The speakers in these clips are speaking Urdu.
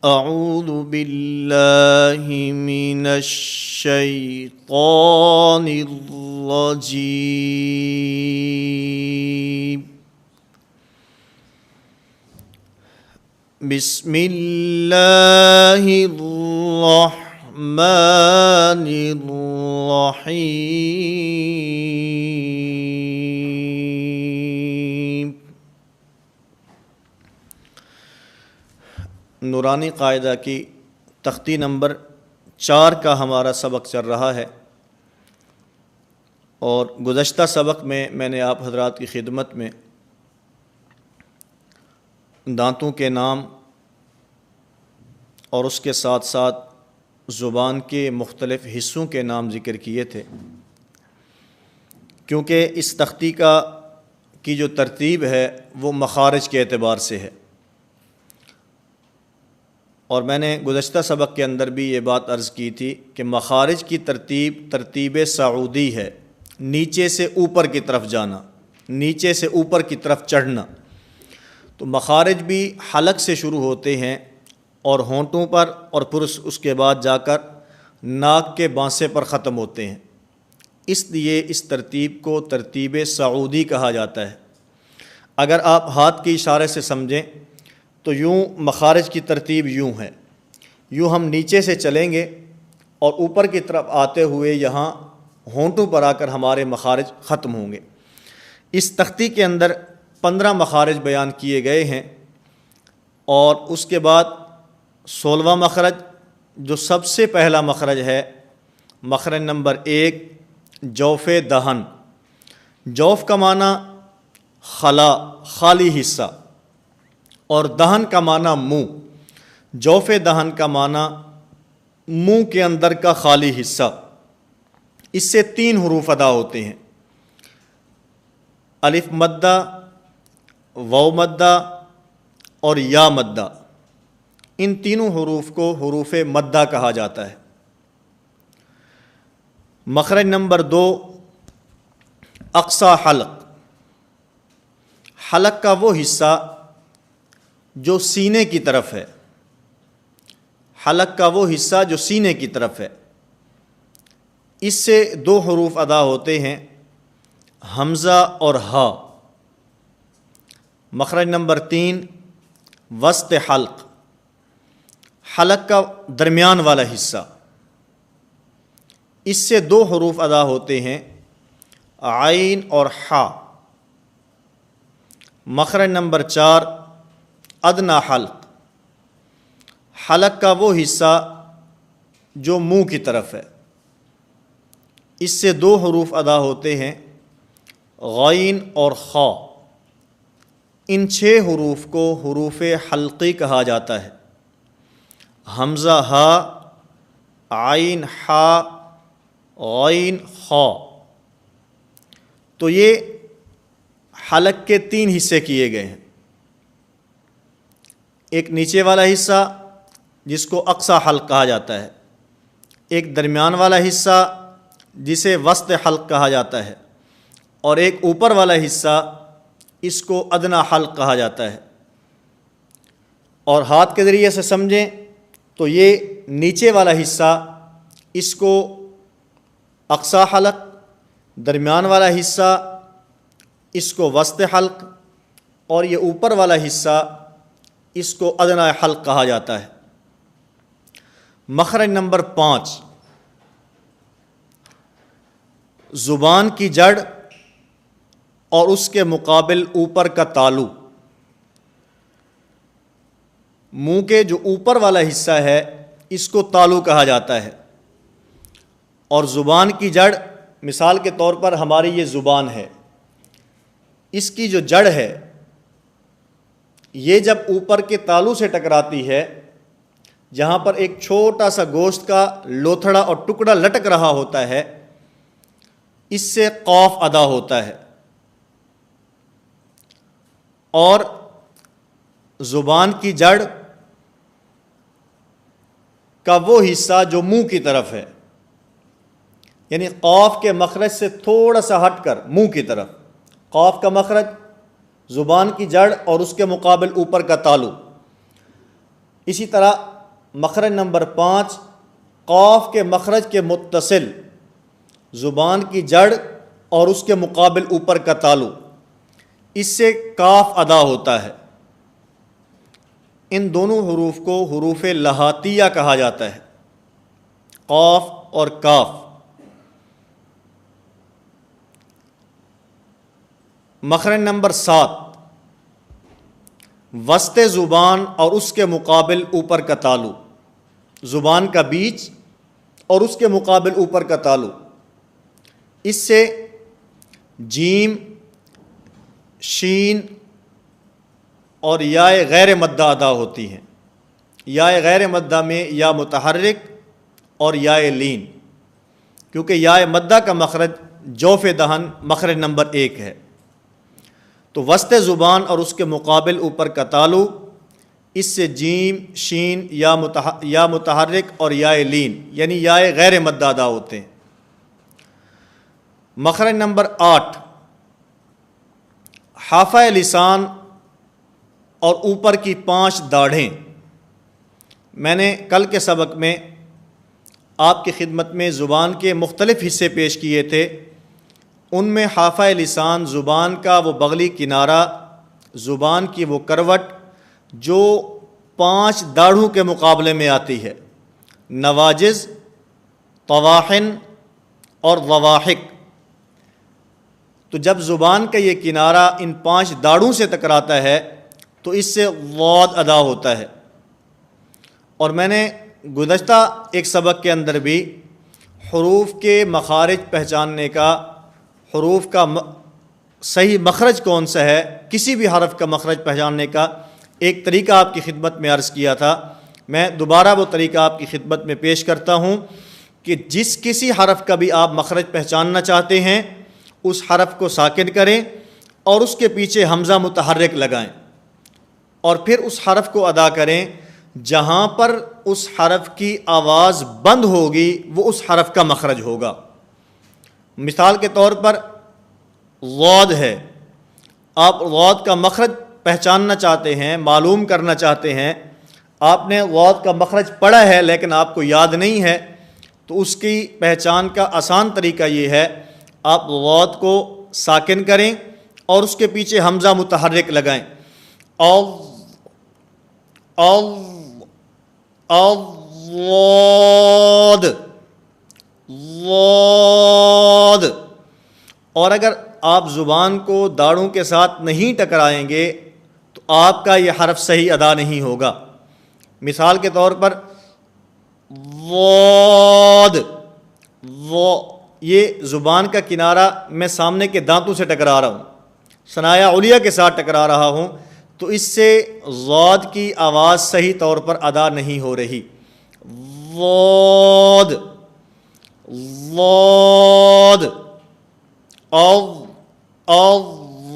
اعوذ باللہ من الشیطان الرجیم بسم اللہ الرحمن الرحیم۔ نورانی قاعدہ کی تختی نمبر 4 کا ہمارا سبق چل رہا ہے، اور گزشتہ سبق میں نے آپ حضرات کی خدمت میں دانتوں کے نام اور اس کے ساتھ ساتھ زبان کے مختلف حصوں کے نام ذکر کیے تھے، کیونکہ اس تختی کی جو ترتیب ہے وہ مخارج کے اعتبار سے ہے، اور میں نے گزشتہ سبق کے اندر بھی یہ بات عرض کی تھی کہ مخارج کی ترتیب صعودی ہے، نیچے سے اوپر کی طرف جانا، نیچے سے اوپر کی طرف چڑھنا۔ تو مخارج بھی حلق سے شروع ہوتے ہیں اور ہونٹوں پر، اور پھر اس کے بعد جا کر ناک کے بانسے پر ختم ہوتے ہیں، اس لیے اس ترتیب کو ترتیب صعودی کہا جاتا ہے۔ اگر آپ ہاتھ کے اشارے سے سمجھیں تو یوں مخارج کی ترتیب یوں ہے، یوں ہم نیچے سے چلیں گے اور اوپر کی طرف آتے ہوئے یہاں ہونٹوں پر آ کر ہمارے مخارج ختم ہوں گے۔ اس تختی کے اندر 15 مخارج بیان کیے گئے ہیں، اور اس کے بعد 16واں مخرج جو سب سے پہلا مخرج ہے، مخرج نمبر 1 جوف دہن۔ جوف کا معنی خالی حصہ، اور دہن کا معنی منہ۔ جوف دہن کا معنی منہ کے اندر کا خالی حصہ۔ اس سے 3 حروف ادا ہوتے ہیں، الف مدہ، واو مدہ اور یا مدہ۔ ان تینوں حروف کو حروف مدہ کہا جاتا ہے۔ مخرج نمبر 2 اقصی حلق۔ حلق کا وہ حصہ جو سینے کی طرف ہے، حلق کا وہ حصہ جو سینے کی طرف ہے۔ اس سے 2 حروف ادا ہوتے ہیں، حمزہ اور ہا۔ مخرج نمبر 3 وسط حلق۔ حلق کا درمیان والا حصہ، اس سے 2 حروف ادا ہوتے ہیں، عین اور حا۔ مخرج نمبر 4 ادنی حلق۔ حلق کا وہ حصہ جو منہ کی طرف ہے، اس سے 2 حروف ادا ہوتے ہیں، غین اور خا۔ ان 6 حروف کو حروف حلقی کہا جاتا ہے، حمزہ ہا، عین حا، غین خا۔ تو یہ حلق کے 3 حصے کیے گئے ہیں، ایک نیچے والا حصہ جس کو اقصی حلق کہا جاتا ہے، ایک درمیان والا حصہ جسے وسط حلق کہا جاتا ہے، اور ایک اوپر والا حصہ اس کو ادنی حلق کہا جاتا ہے۔ اور ہاتھ کے ذریعے سے سمجھیں تو یہ نیچے والا حصہ، اس کو اقصی حلق، درمیان والا حصہ اس کو وسط حلق، اور یہ اوپر والا حصہ اس کو ادنی حلق کہا جاتا ہے۔ مخرج نمبر 5 زبان کی جڑ اور اس کے مقابل اوپر کا تالو۔ منہ کے جو اوپر والا حصہ ہے اس کو تالو کہا جاتا ہے، اور زبان کی جڑ، مثال کے طور پر ہماری یہ زبان ہے، اس کی جو جڑ ہے یہ جب اوپر کے تالو سے ٹکراتی ہے، جہاں پر ایک چھوٹا سا گوشت کا لوتھڑا اور ٹکڑا لٹک رہا ہوتا ہے، اس سے قاف ادا ہوتا ہے۔ اور زبان کی جڑ کا وہ حصہ جو منہ کی طرف ہے، یعنی قاف کے مخرج سے تھوڑا سا ہٹ کر منہ کی طرف، قاف کا مخرج، زبان کی جڑ اور اس کے مقابل اوپر کا تالو۔ اسی طرح مخرج نمبر 5، قاف کے مخرج کے متصل زبان کی جڑ اور اس کے مقابل اوپر کا تالو، اس سے کاف ادا ہوتا ہے۔ ان دونوں حروف کو حروف لہاتیہ کہا جاتا ہے، قاف اور کاف۔ مخرج نمبر 7، وسط زبان اور اس کے مقابل اوپر کا تالو، زبان کا بیچ اور اس کے مقابل اوپر کا تالو، اس سے جیم، شین اور یائے غیر مدہ ادا ہوتی ہیں۔ یائے غیر مدہ میں یا متحرک اور یائے لین، کیونکہ یائے مدہ کا مخرج جوف دہن مخرج نمبر 1 ہے۔ تو وسط زبان اور اس کے مقابل اوپر کا تالو، اس سے جیم، شین یا متحرک اور یائے لین یعنی یائے غیر مدہ ادا ہوتے ہیں۔ مخرج نمبر 8، حافہ لسان اور اوپر کی 5 داڑھیں۔ میں نے کل کے سبق میں آپ کی خدمت میں زبان کے مختلف حصے پیش کیے تھے، ان میں حافہ لسان زبان کا وہ بغلی کنارہ، زبان کی وہ کروٹ جو 5 داڑھوں کے مقابلے میں آتی ہے، نواجز، طواحن اور ضواحک۔ تو جب زبان کا یہ کنارہ ان 5 داڑھوں سے ٹکراتا ہے تو اس سے ضاد ادا ہوتا ہے۔ اور میں نے گزشتہ ایک سبق کے اندر بھی حروف کے مخارج پہچاننے کا، حروف کا صحیح مخرج کون سا ہے، کسی بھی حرف کا مخرج پہچاننے کا ایک طریقہ آپ کی خدمت میں عرض کیا تھا۔ میں دوبارہ وہ طریقہ آپ کی خدمت میں پیش کرتا ہوں کہ جس کسی حرف کا بھی آپ مخرج پہچاننا چاہتے ہیں اس حرف کو ساکن کریں اور اس کے پیچھے حمزہ متحرک لگائیں اور پھر اس حرف کو ادا کریں۔ جہاں پر اس حرف کی آواز بند ہوگی وہ اس حرف کا مخرج ہوگا۔ مثال کے طور پر ضاد ہے، آپ ضاد کا مخرج پہچاننا چاہتے ہیں، معلوم کرنا چاہتے ہیں، آپ نے ضاد کا مخرج پڑھا ہے لیکن آپ کو یاد نہیں ہے، تو اس کی پہچان کا آسان طریقہ یہ ہے، آپ ضاد کو ساکن کریں اور اس کے پیچھے حمزہ متحرک لگائیں۔ ضاد۔ اور اگر آپ زبان کو داڑھوں کے ساتھ نہیں ٹکرائیں گے تو آپ کا یہ حرف صحیح ادا نہیں ہوگا۔ مثال کے طور پر ضاد، یہ زبان کا کنارہ میں سامنے کے دانتوں سے ٹکرا رہا ہوں، ثنایا علیہ کے ساتھ ٹکرا رہا ہوں، تو اس سے ضاد کی آواز صحیح طور پر ادا نہیں ہو رہی۔ ضاد، ضاد،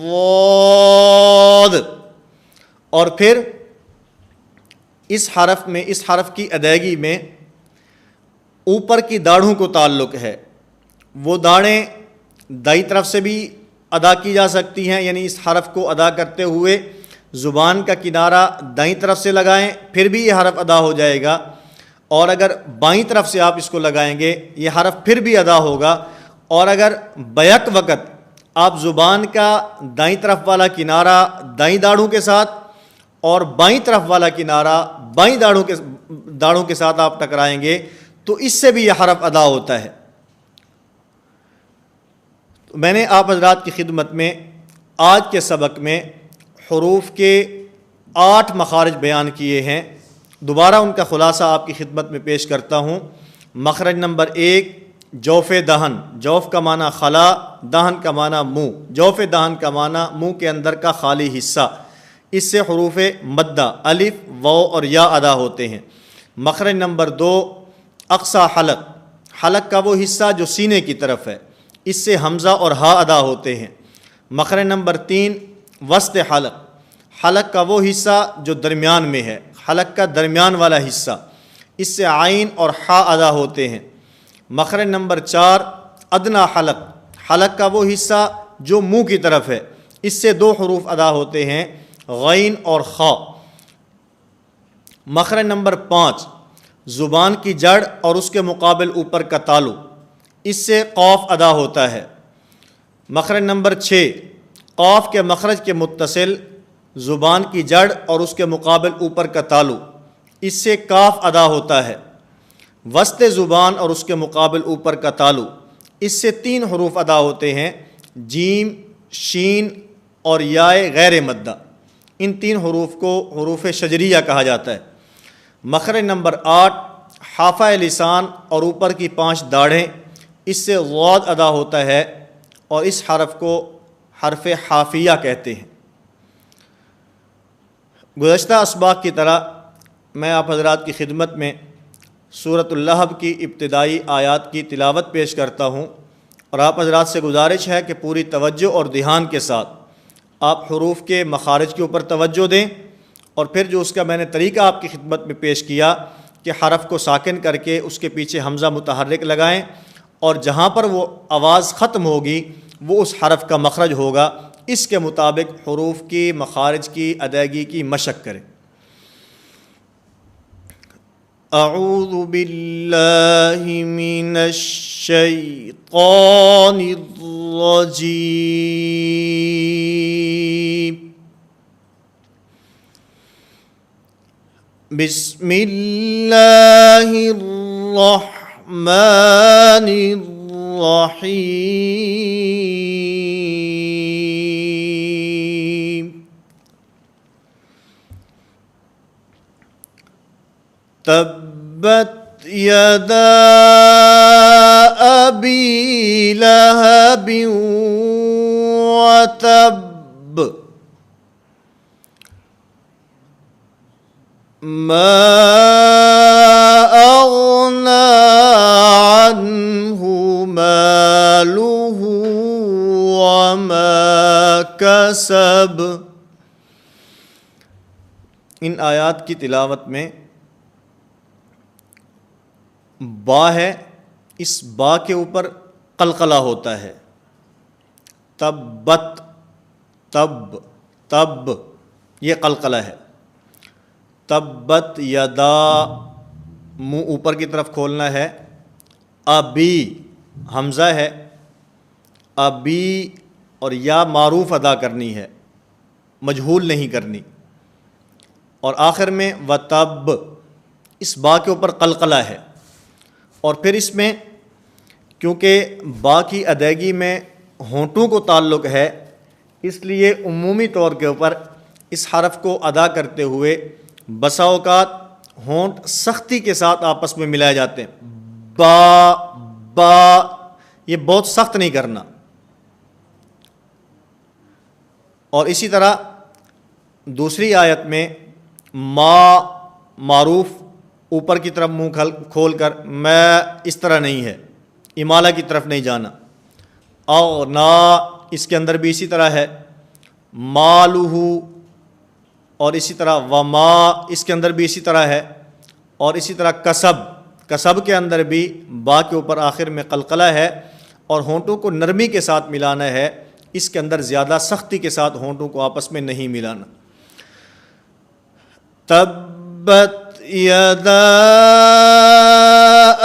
ضاد۔ اور پھر اس حرف کی ادائیگی میں اوپر کی داڑھوں کو تعلق ہے۔ وہ داڑھیں دائیں طرف سے بھی ادا کی جا سکتی ہیں، یعنی اس حرف کو ادا کرتے ہوئے زبان کا کنارہ دائیں طرف سے لگائیں پھر بھی یہ حرف ادا ہو جائے گا، اور اگر بائیں طرف سے آپ اس کو لگائیں گے یہ حرف پھر بھی ادا ہوگا۔ اور اگر بیک وقت آپ زبان کا دائیں طرف والا کنارہ دائیں داڑھوں کے ساتھ اور بائیں طرف والا کنارہ بائیں داڑھوں کے ساتھ آپ ٹکرائیں گے تو اس سے بھی یہ حرف ادا ہوتا ہے۔ میں نے آپ حضرات کی خدمت میں آج کے سبق میں حروف کے 8 مخارج بیان کیے ہیں، دوبارہ ان کا خلاصہ آپ کی خدمت میں پیش کرتا ہوں۔ مخرج نمبر 1 جوف دہن، جوف کا معنی خلا، دہن کا معنی منہ، جوف دہن کا معنی منہ کے اندر کا خالی حصہ، اس سے حروف مدہ الف، واو اور یا ادا ہوتے ہیں۔ مخرج نمبر 2 اقصی حلق، حلق کا وہ حصہ جو سینے کی طرف ہے، اس سے حمزہ اور ہا ادا ہوتے ہیں۔ مخرج نمبر 3 وسط حلق، حلق کا وہ حصہ جو درمیان میں ہے، حلق کا درمیان والا حصہ، اس سے عین اور ہا ادا ہوتے ہیں۔ مخرج نمبر 4 ادنا حلق، حلق کا وہ حصہ جو منہ کی طرف ہے، اس سے 2 حروف ادا ہوتے ہیں، غین اور خا۔ مخرج نمبر 5 زبان کی جڑ اور اس کے مقابل اوپر کا تالو، اس سے قوف ادا ہوتا ہے۔ مخرج نمبر 6، قوف کے مخرج کے متصل زبان کی جڑ اور اس کے مقابل اوپر کا تالو، اس سے کاف ادا ہوتا ہے۔ وسط زبان اور اس کے مقابل اوپر کا تالو، اس سے 3 حروف ادا ہوتے ہیں، جیم، شین اور یائے غیر مدہ۔ ان 3 حروف کو حروف شجریہ کہا جاتا ہے۔ مخرج نمبر 8، حافہ لسان اور اوپر کی 5 داڑھیں، اس سے غوض ادا ہوتا ہے اور اس حرف کو حرف حافیہ کہتے ہیں۔ گزشتہ اسباق کی طرح میں آپ حضرات کی خدمت میں سورۃ اللہب کی ابتدائی آیات کی تلاوت پیش کرتا ہوں، اور آپ حضرات سے گزارش ہے کہ پوری توجہ اور دھیان کے ساتھ آپ حروف کے مخارج کے اوپر توجہ دیں، اور پھر جو اس کا میں نے طریقہ آپ کی خدمت میں پیش کیا کہ حرف کو ساکن کر کے اس کے پیچھے حمزہ متحرک لگائیں، اور جہاں پر وہ آواز ختم ہوگی وہ اس حرف کا مخرج ہوگا، اس کے مطابق حروف کی مخارج کی ادائیگی کی مشق کریں۔ اعوذ باللہ من الشیطان الرجیم، بسم اللہ الرحمن الرحیم، تبت یدا ابی لہب وتب، ما اغنى عنه ماله وما كسب۔ ان آیات کی تلاوت میں با ہے، اس با کے اوپر قلقلہ ہوتا ہے، تبت، تب، تب، یہ قلقلہ ہے۔ تبت یدا، منہ اوپر کی طرف کھولنا ہے، ابی حمزہ ہے، ابی اور یا معروف ادا کرنی ہے، مجہول نہیں کرنی، اور آخر میں وتب، اس با کے اوپر قلقلہ ہے۔ اور پھر اس میں کیونکہ با کی ادائیگی میں ہونٹوں کو تعلق ہے، اس لیے عمومی طور کے اوپر اس حرف کو ادا کرتے ہوئے بسا اوقات ہونٹ سختی کے ساتھ آپس میں ملائے جاتے ہیں، با با، یہ بہت سخت نہیں کرنا۔ اور اسی طرح دوسری آیت میں ما معروف اوپر کی طرف منہ کھول کر، میں اس طرح نہیں ہے، امالہ کی طرف نہیں جانا۔ او نا، اس کے اندر بھی اسی طرح ہے، مالہ، اور اسی طرح وما، اس کے اندر بھی اسی طرح ہے، اور اسی طرح کسب، کسب کے اندر بھی با کے اوپر آخر میں قلقلہ ہے، اور ہونٹوں کو نرمی کے ساتھ ملانا ہے، اس کے اندر زیادہ سختی کے ساتھ ہونٹوں کو آپس میں نہیں ملانا۔ تبت یدا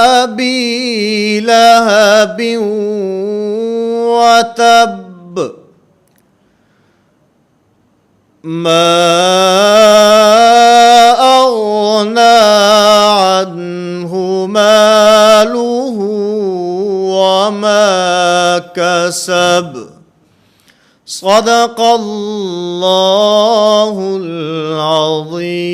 ابی لہب وتب، ما اغنى عنه ماله وما كسب، صدق اللہ العظیم۔